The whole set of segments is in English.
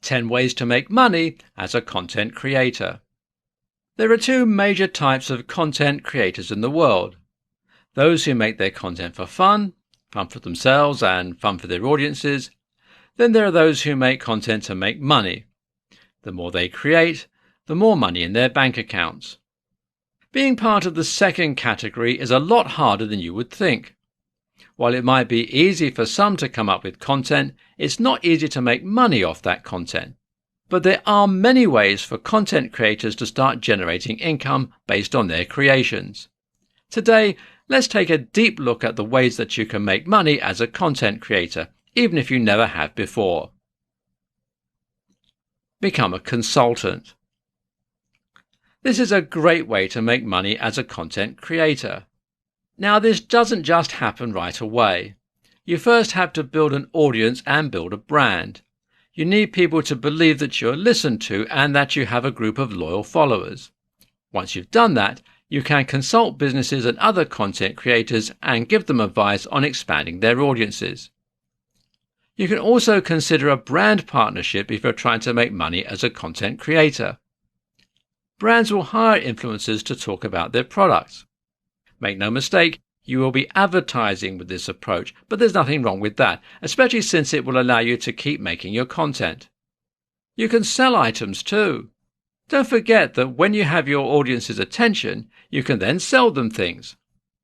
10 ways to make money as a content creator. There are two major types of content creators in the world. Those who make their content for fun for themselves and fun for their audiences. Then there are those who make content to make money. The more they create, the more money in their bank accounts. Being part of the second category is a lot harder than you would think. While it might be easy for some to come up with content, it's not easy to make money off that content. But there are many ways for content creators to start generating income based on their creations. Today, let's take a deep look at the ways that you can make money as a content creator, even if you never have before. Become a consultant. This is a great way to make money as a content creator. Now, this doesn't just happen right away. You first have to build an audience and build a brand. You need people to believe that you're listened to and that you have a group of loyal followers. Once you've done that, you can consult businesses and other content creators and give them advice on expanding their audiences. You can also consider a brand partnership if you're trying to make money as a content creator. Brands will hire influencers to talk about their products. Make no mistake, you will be advertising with this approach, but there's nothing wrong with that, especially since it will allow you to keep making your content. You can sell items too. Don't forget that when you have your audience's attention, you can then sell them things.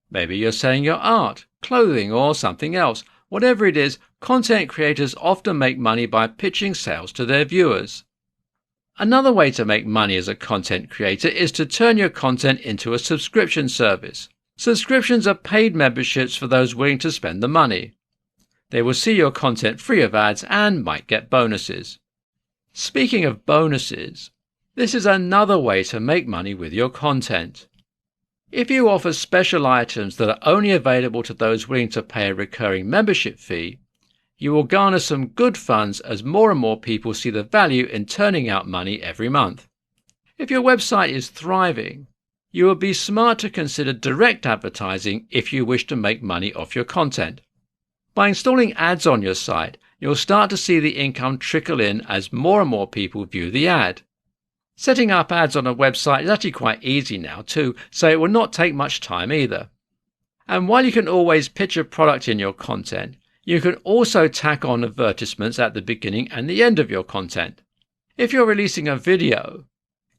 Maybe you're selling your art, clothing, or something else. Whatever it is, content creators often make money by pitching sales to their viewers. Another way to make money as a content creator is to turn your content into a subscription service. Subscriptions are paid memberships for those willing to spend the money. They will see your content free of ads and might get bonuses. Speaking of bonuses, this is another way to make money with your content. If you offer special items that are only available to those willing to pay a recurring membership fee, you will garner some good funds as more and more people see the value in turning out money every month. If your website is thriving, you will be smart to consider direct advertising if you wish to make money off your content. By installing ads on your site, you'll start to see the income trickle in as more and more people view the ad. Setting up ads on a website is actually quite easy now too, so it will not take much time either. And while you can always pitch a product in your content, you can also tack on advertisements at the beginning and the end of your content. If you're releasing a video,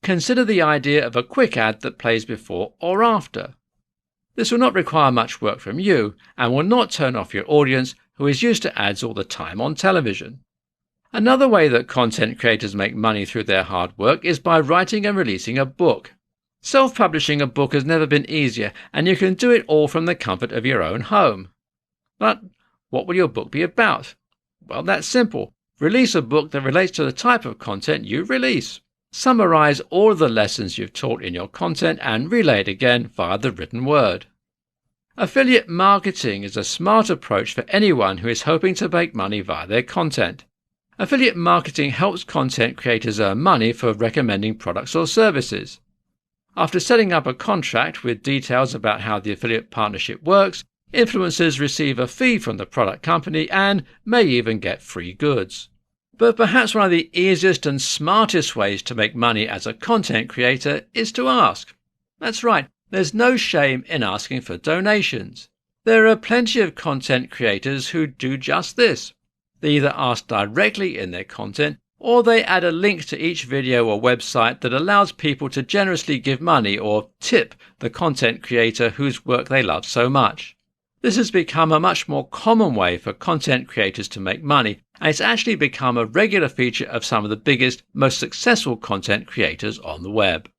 consider the idea of a quick ad that plays before or after. This will not require much work from you and will not turn off your audience who is used to ads all the time on television. Another way that content creators make money through their hard work is by writing and releasing a book. Self-publishing a book has never been easier, and you can do it all from the comfort of your own home. But what will your book be about? Well, that's simple. Release a book that relates to the type of content you release. Summarize all of the lessons you've taught in your content and relay it again via the written word. Affiliate marketing is a smart approach for anyone who is hoping to make money via their content. Affiliate marketing helps content creators earn money for recommending products or services. After setting up a contract with details about how the affiliate partnership works, influencers receive a fee from the product company and may even get free goods. But perhaps one of the easiest and smartest ways to make money as a content creator is to ask. That's right, there's no shame in asking for donations. There are plenty of content creators who do just this. They either ask directly in their content, or they add a link to each video or website that allows people to generously give money or tip the content creator whose work they love so much. This has become a much more common way for content creators to make money, and it's actually become a regular feature of some of the biggest, most successful content creators on the web.